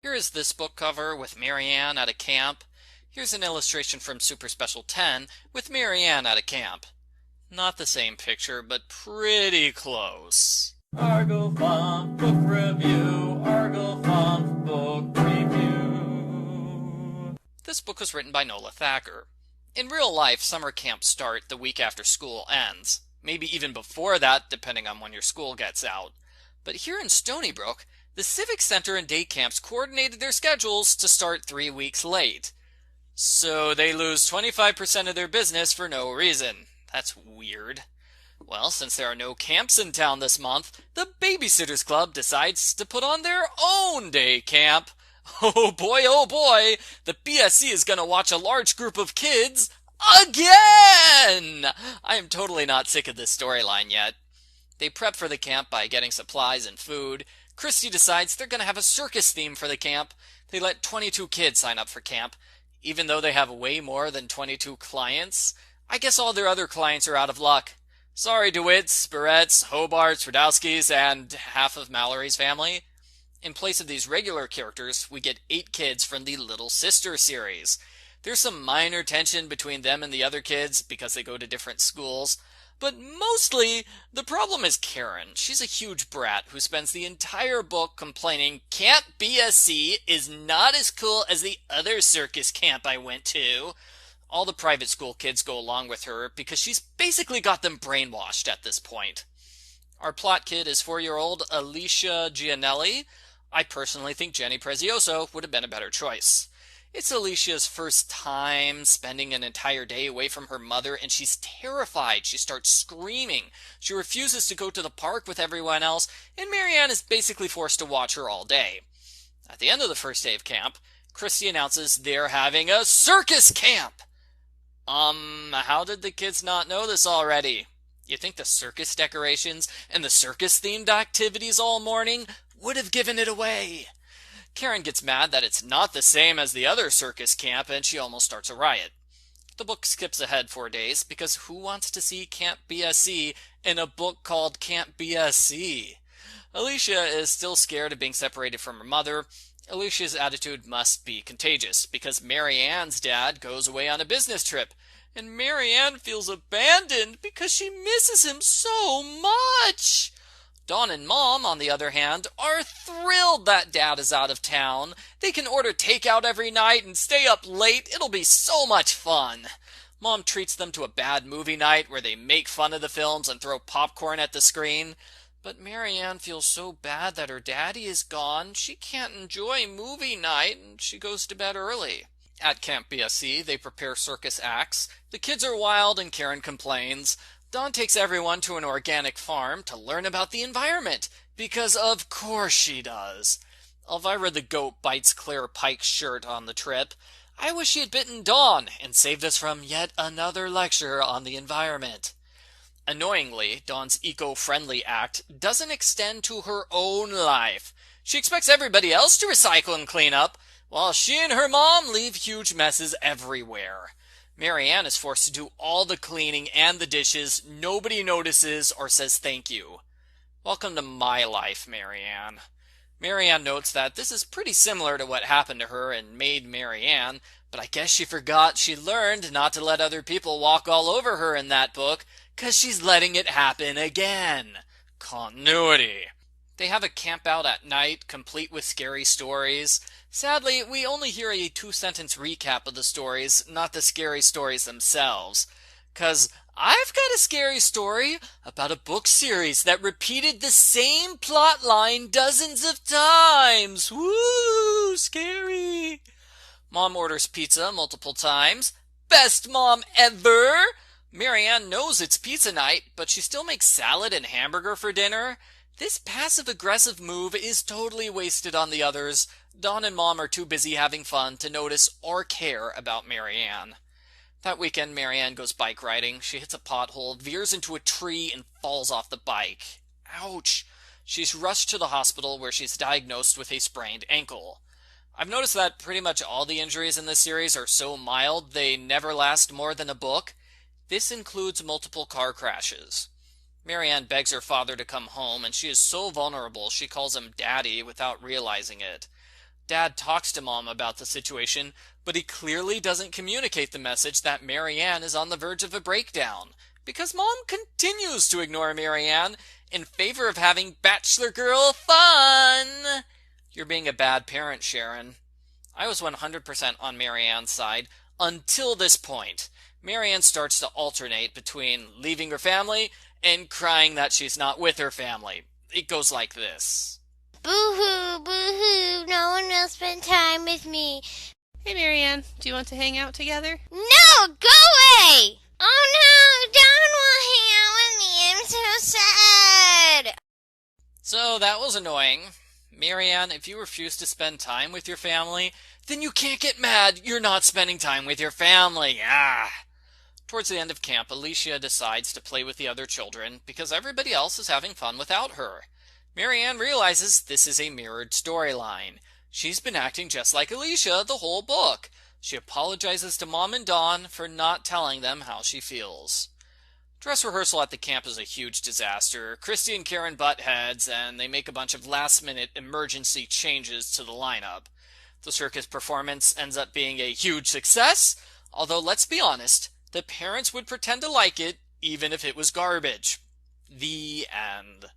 Here is this book cover with Marianne at a camp. Here's an illustration from Super Special 10 with Marianne at a camp. Not the same picture, but pretty close. Argo Font Book Review, Argo Font Book Review. This book was written by Nola Thacker. In real life, summer camps start the week after school ends. Maybe even before that, depending on when your school gets out. But here in Stony Brook, the Civic Center and day camps coordinated their schedules to start 3 weeks late. So they lose 25% of their business for no reason. That's weird. Well, since there are no camps in town this month, the Babysitters Club decides to put on their own day camp. Oh boy, the BSC is going to watch a large group of kids again! I am totally not sick of this storyline yet. They prep for the camp by getting supplies and food. Christy decides they're going to have a circus theme for the camp. They let 22 kids sign up for camp, even though they have way more than 22 clients. I guess all their other clients are out of luck. Sorry, DeWitts, Barretts, Hobarts, Radowskis, and half of Mallory's family. In place of these regular characters, we get 8 kids from the Little Sister series. There's some minor tension between them and the other kids because they go to different schools. But mostly, the problem is Karen. She's a huge brat who spends the entire book complaining Camp BSC is not as cool as the other circus camp I went to. All the private school kids go along with her because she's basically got them brainwashed at this point. Our plot kid is 4-year-old Alicia Gianelli. I personally think Jenny Prezioso would have been a better choice. It's Alicia's first time spending an entire day away from her mother, and she's terrified. She starts screaming. She refuses to go to the park with everyone else, and Marianne is basically forced to watch her all day. At the end of the first day of camp, Christy announces they're having a circus camp. How did the kids not know this already? You think the circus decorations and the circus-themed activities all morning would have given it away? Karen gets mad that it's not the same as the other circus camp, and she almost starts a riot. The book skips ahead 4 days because who wants to see Camp BSC in a book called Camp BSC? Alicia is still scared of being separated from her mother. Alicia's attitude must be contagious because Marianne's dad goes away on a business trip, and Marianne feels abandoned because she misses him so much. Dawn and Mom, on the other hand, are thrilled that Dad is out of town. They can order takeout every night and stay up late. It'll be so much fun. Mom treats them to a bad movie night where they make fun of the films and throw popcorn at the screen. But Marianne feels so bad that her daddy is gone, she can't enjoy movie night, and she goes to bed early. At Camp BSC, they prepare circus acts. The kids are wild and Karen complains. Dawn takes everyone to an organic farm to learn about the environment, because of course she does. Elvira the goat bites Claire Pike's shirt on the trip. I wish she had bitten Dawn and saved us from yet another lecture on the environment. Annoyingly, Dawn's eco-friendly act doesn't extend to her own life. She expects everybody else to recycle and clean up, while she and her mom leave huge messes everywhere. Marianne is forced to do all the cleaning and the dishes. Nobody notices or says thank you. Welcome to my life, Marianne. Marianne notes that this is pretty similar to what happened to her in Maid Marianne, but I guess she forgot she learned not to let other people walk all over her in that book, 'cause she's letting it happen again. Continuity. They have a camp out at night, complete with scary stories. Sadly, we only hear a 2-sentence recap of the stories, not the scary stories themselves. 'Cause I've got a scary story about a book series that repeated the same plot line dozens of times. Woo! Scary! Mom orders pizza multiple times. Best mom ever! Marianne knows it's pizza night, but she still makes salad and hamburger for dinner. This passive-aggressive move is totally wasted on the others. Dawn and Mom are too busy having fun to notice or care about Marianne. That weekend, Marianne goes bike riding. She hits a pothole, veers into a tree, and falls off the bike. Ouch! She's rushed to the hospital where she's diagnosed with a sprained ankle. I've noticed that pretty much all the injuries in this series are so mild they never last more than a book. This includes multiple car crashes. Marianne begs her father to come home, and she is so vulnerable she calls him Daddy without realizing it. Dad talks to Mom about the situation, but he clearly doesn't communicate the message that Marianne is on the verge of a breakdown, because Mom continues to ignore Marianne in favor of having bachelor girl fun. You're being a bad parent, Sharon. I was 100% on Marianne's side until this point. Marianne starts to alternate between leaving her family and crying that she's not with her family. It goes like this. Boo-hoo, boo-hoo, no one will spend time with me. Hey, Marianne, do you want to hang out together? No, go away! Oh no, Don will hang out with me. I'm so sad. So that was annoying. Marianne, if you refuse to spend time with your family, then you can't get mad you're not spending time with your family. Towards the end of camp, Alicia decides to play with the other children because everybody else is having fun without her. Marianne realizes this is a mirrored storyline. She's been acting just like Alicia the whole book. She apologizes to Mom and Dawn for not telling them how she feels. Dress rehearsal at the camp is a huge disaster. Christy and Karen butt heads, and they make a bunch of last-minute emergency changes to the lineup. The circus performance ends up being a huge success, although let's be honest, the parents would pretend to like it even if it was garbage. The end.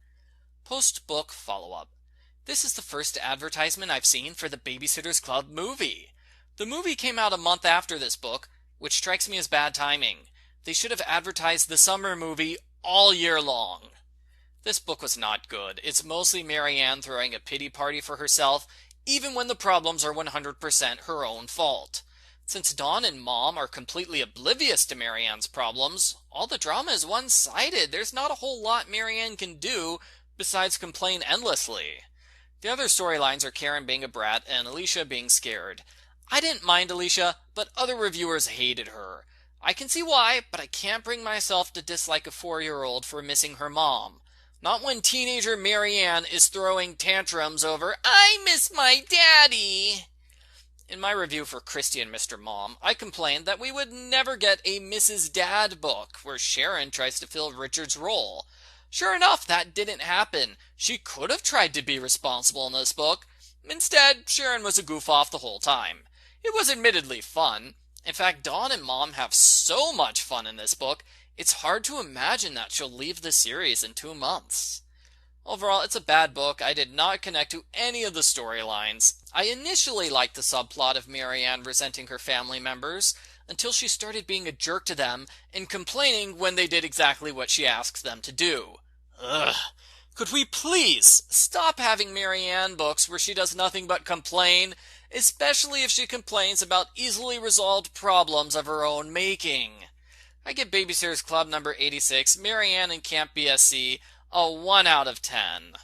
Post-book follow-up. This is the first advertisement I've seen for the Babysitter's Club movie. The movie came out a month after this book, which strikes me as bad timing. They should have advertised the summer movie all year long. This book was not good. It's mostly Marianne throwing a pity party for herself, even when the problems are 100% her own fault. Since Dawn and Mom are completely oblivious to Marianne's problems, all the drama is one-sided. There's not a whole lot Marianne can do besides complain endlessly. The other storylines are Karen being a brat and Alicia being scared. I didn't mind Alicia, but other reviewers hated her. I can see why, but I can't bring myself to dislike a 4-year-old for missing her mom. Not when teenager Marianne is throwing tantrums over, "I miss my daddy." In my review for Christy and Mr. Mom, I complained that we would never get a Mrs. Dad book where Sharon tries to fill Richard's role. Sure enough, that didn't happen. She could have tried to be responsible in this book. Instead, Sharon was a goof-off the whole time. It was admittedly fun. In fact, Dawn and Mom have so much fun in this book, it's hard to imagine that she'll leave the series in 2 months. Overall, it's a bad book. I did not connect to any of the storylines. I initially liked the subplot of Marianne resenting her family members, until she started being a jerk to them and complaining when they did exactly what she asks them to do. Ugh. Could we please stop having Marianne books where she does nothing but complain, especially if she complains about easily resolved problems of her own making? I give Babysitter's Club number 86, Marianne and Camp BSC, a 1 out of 10.